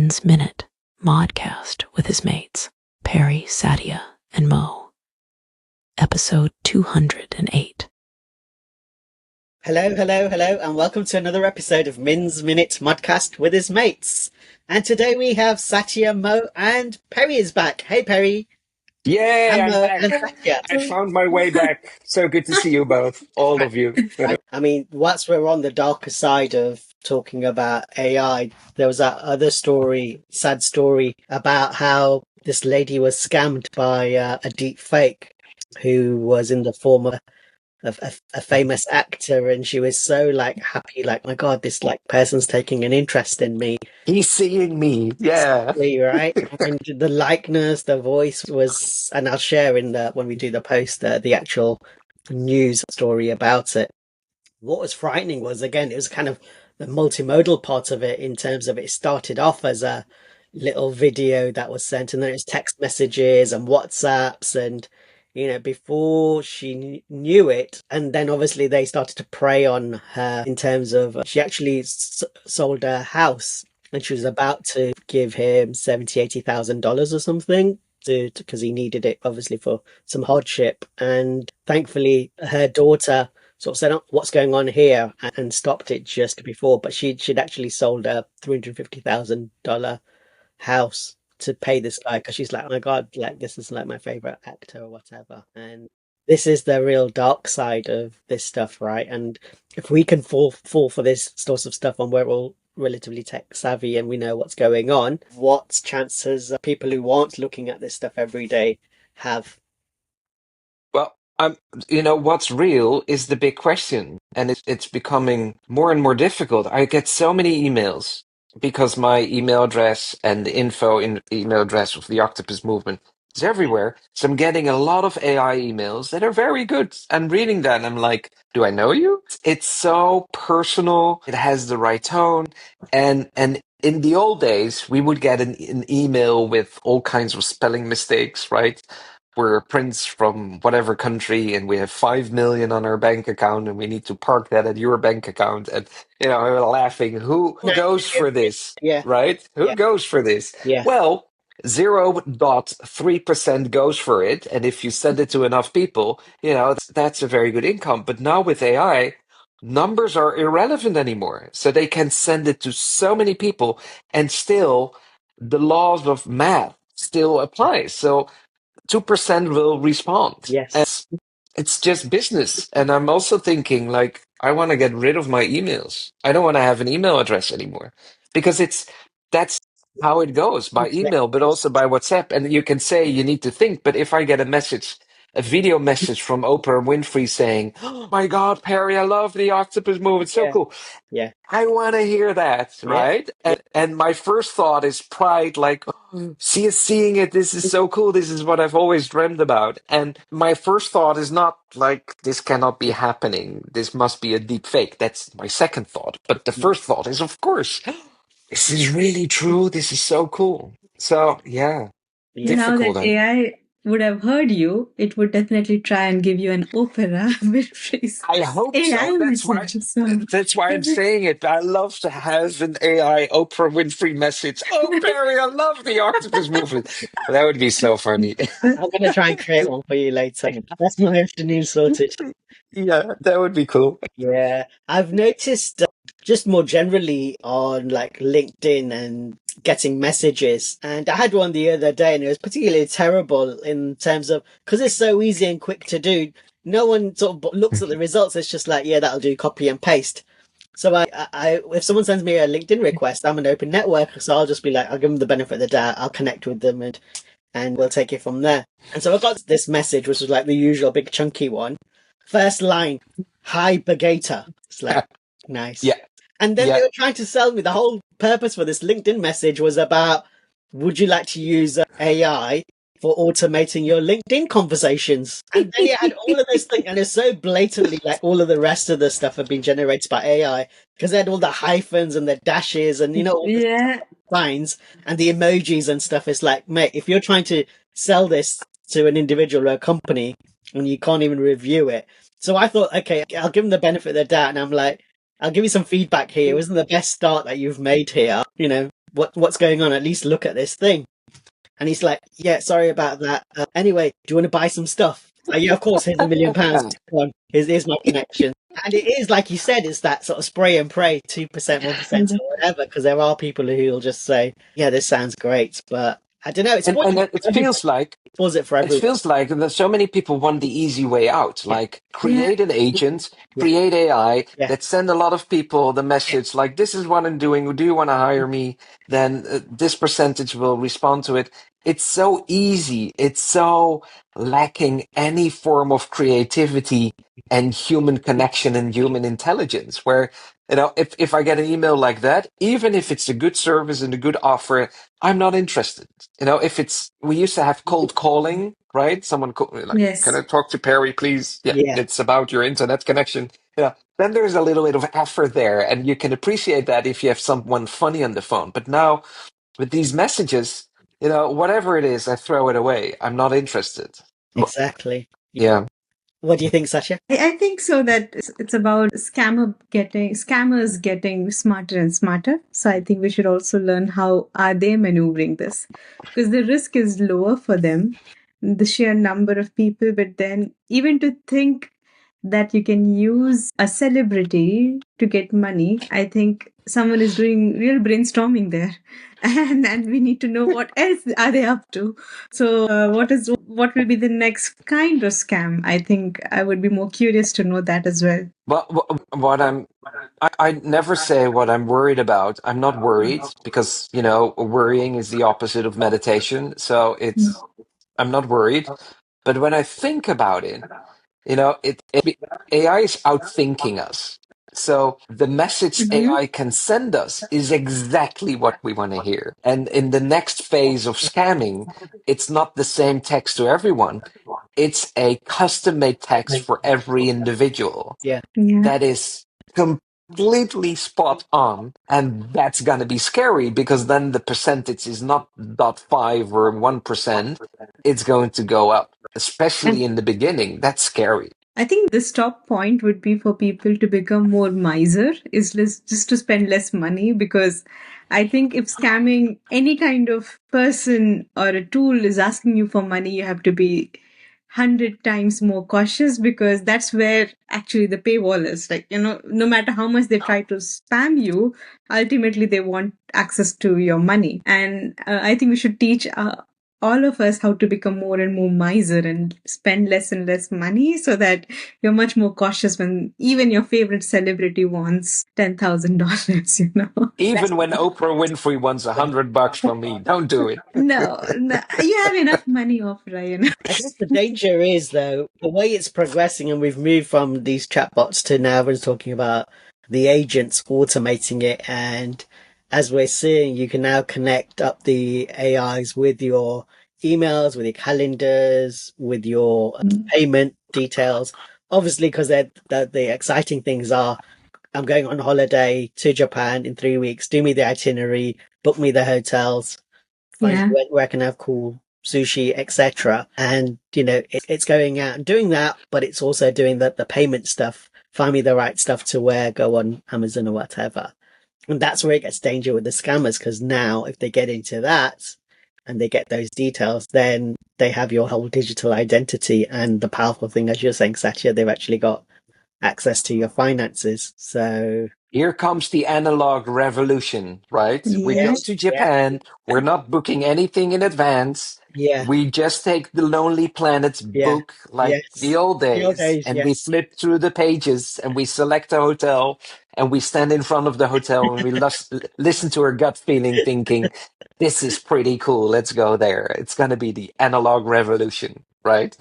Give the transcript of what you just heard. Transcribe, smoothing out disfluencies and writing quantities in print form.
Men's Minute Modcast with his mates, Perry, Satya, and Mo. Episode 208. Hello, and welcome to another episode of Min's Minute Modcast with his mates. And today we have Satya, Mo, and Perry is back. Hey, Perry. Yay, And I'm Mo, back. and Satya. I found my way back. So good to see you both, all of you. I mean, whilst we're on the darker side of talking about AI, there was that other story, sad story, about how this lady was scammed by a deep fake who was in the form of a famous actor, and she was so happy, my God, this person's taking an interest in me. He's seeing me. Yeah. Exactly, right? And the likeness, the voice was, and I'll share in when we do the post the actual news story about it. What was frightening was, again, it was kind of the multimodal part of it, in terms of it started off as a little video that was sent, and then it's text messages and WhatsApps, and before she knew it, and then obviously they started to prey on her in terms of she actually sold her house, and she was about to give him $80,000 or something, because he needed it obviously for some hardship. And thankfully her daughter sort of said, "Oh, what's going on here?" and stopped it just before. But she'd actually sold a $350,000 house to pay this guy, because she's like, "Oh my God, this is my favorite actor or whatever." And this is the real dark side of this stuff, right? And if we can fall for this sort of stuff, and we're all relatively tech savvy and we know what's going on, what chances people who aren't looking at this stuff every day have? Well, what's real is the big question, and it's becoming more and more difficult. I get so many emails because my email address and the info in the email address of the Octopus Movement is everywhere. So I'm getting a lot of AI emails that are very good. I'm reading that and I'm like, do I know you? It's so personal. It has the right tone. And in the old days, we would get an email with all kinds of spelling mistakes, right? We're a prince from whatever country and we have 5 million on our bank account and we need to park that at your bank account. And, we're laughing. Who goes for this, Yeah, right? Who yeah, goes for this? yeah, Well, 0.3% goes for it. And if you send it to enough people, that's a very good income. But now with AI, numbers are irrelevant anymore. So they can send it to so many people and still the laws of math still apply. So 2% will respond. yes, It's just business. And I'm also thinking, I want to get rid of my emails. I don't want to have an email address anymore because that's how it goes by email, but also by WhatsApp. And you can say you need to think, but if I get a video message from Oprah Winfrey saying, "Oh my God, Perry, I love the octopus move. It's so yeah, cool." yeah, I want to hear that, yeah, right? yeah, And my first thought is pride, she is seeing it. This is so cool. This is what I've always dreamed about. And my first thought is not this cannot be happening. This must be a deep fake. That's my second thought. But the first thought is, of course, this is really true. This is so cool. So, yeah, yeah. Now difficult. that AI would have heard you, it would definitely try and give you an opera Winfrey's I hope AI so. message. So That's why I'm saying it. I love to have an AI Oprah Winfrey message. Oh, Barry, I love the octopus movement. That would be so funny. I'm gonna try and create one for you later. That's my afternoon sorted. Yeah, that would be cool. Yeah, I've noticed just more generally on LinkedIn and getting messages, and I had one the other day, and it was particularly terrible in terms of, because it's so easy and quick to do. No one sort of looks at the results. It's just like, yeah, that'll do, copy and paste. So if someone sends me a LinkedIn request, I'm an open network, so I'll just be like, I'll give them the benefit of the doubt. I'll connect with them, and we'll take it from there. And so I got this message, which was like the usual big chunky one. First line, "Hi, Bagator." It's like, nice. Yeah, And then they yeah. were trying to sell me. The whole purpose for this LinkedIn message was about, would you like to use AI for automating your LinkedIn conversations? And then you had all of this thing, and it's so blatantly like all of the rest of the stuff had been generated by AI, because they had all the hyphens and the dashes and all the yeah, signs and the emojis and stuff. It's like, mate, if you're trying to sell this to an individual or a company and you can't even review it. So I thought, okay, I'll give them the benefit of the doubt, and I'm like, I'll give you some feedback here. It wasn't the best start that you've made here. what's going on? At least look at this thing. And he's like, yeah, sorry about that. Anyway, do you want to buy some stuff? Yeah, of course, here's £1 million. Come on, here's my connection. And it is, like you said, it's that sort of spray and pray, 2%, 1%, or whatever, because there are people who will just say, yeah, this sounds great. But I don't know, it's And spoiled it for everybody. feels like Spoils it for it everyone. feels like that so many people want the easy way out, Yeah, like Yeah. create an agent, yeah, create AI yeah, that send a lot of people the yeah, message like, this is what I'm doing. Do you want to hire me? Then this percentage will respond to it. It's so easy. It's so lacking any form of creativity and human connection and human intelligence. Where, if I get an email like that, even if it's a good service and a good offer, I'm not interested. If we used to have cold calling, right? Someone like, can Yes. I talk to Perry, please? Yeah, yeah, it's about your internet connection. Yeah. Then there's a little bit of effort there, and you can appreciate that if you have someone funny on the phone. But now with these messages, whatever it is, I throw it away. I'm not interested. exactly. Yeah. What do you think, Satya? I think so that it's about scammers getting smarter and smarter. So I think we should also learn how are they maneuvering this, because the risk is lower for them, the sheer number of people. But then even to think that you can use a celebrity to get money, I think someone is doing real brainstorming there, and we need to know what else are they up to. So, what will be the next kind of scam? I think I would be more curious to know that as well. Well, what I never say what I'm worried about. I'm not worried because, worrying is the opposite of meditation. So I'm not worried. But when I think about it, AI is outthinking us. So the message Mm-hmm. AI can send us is exactly what we want to hear. And in the next phase of scamming, it's not the same text to everyone. It's a custom made text for every individual Yeah, Yeah. that is completely spot on. And that's going to be scary because then the percentage is not 0.5 or 1%. It's going to go up, especially in the beginning. That's scary. I think the stop point would be for people to become more miser, is just to spend less money, because I think if scamming any kind of person or a tool is asking you for money, you have to be 100 times more cautious, because that's where actually the paywall is. Like, no matter how much they try to spam you, ultimately they want access to your money. And I think we should teach all of us how to become more and more miser and spend less and less money, so that you're much more cautious when even your favorite celebrity wants $10,000. that's Even when Oprah Winfrey wants $100 from me, don't do it. No, no, you have enough money, Oprah. I guess the danger is, though, the way it's progressing, and we've moved from these chatbots to now we're talking about the agents automating it. And as we're seeing, you can now connect up the AIs with your emails, with your calendars, with your payment details. Obviously, because the exciting things are, I'm going on holiday to Japan in 3 weeks. Do me the itinerary, book me the hotels, find Yeah. where I can have cool sushi, etc. And it's going out and doing that, but it's also doing the payment stuff. Find me the right stuff to wear, go on Amazon or whatever. And that's where it gets danger with the scammers, because now if they get into that and they get those details, then they have your whole digital identity. And the powerful thing, as you're saying, Satya, they've actually got access to your finances. So Here comes the analog revolution, right? We yeah, go Yes. to yeah, Japan. We're not booking anything in advance. yeah, We just take the Lonely Planets yeah, book like the yes. old The old days, days, and we yes. flip through the pages and we select a hotel and we stand in front of the hotel and we listen to our gut feeling, thinking, this is pretty cool. Let's go there. It's going to be the analog revolution, right?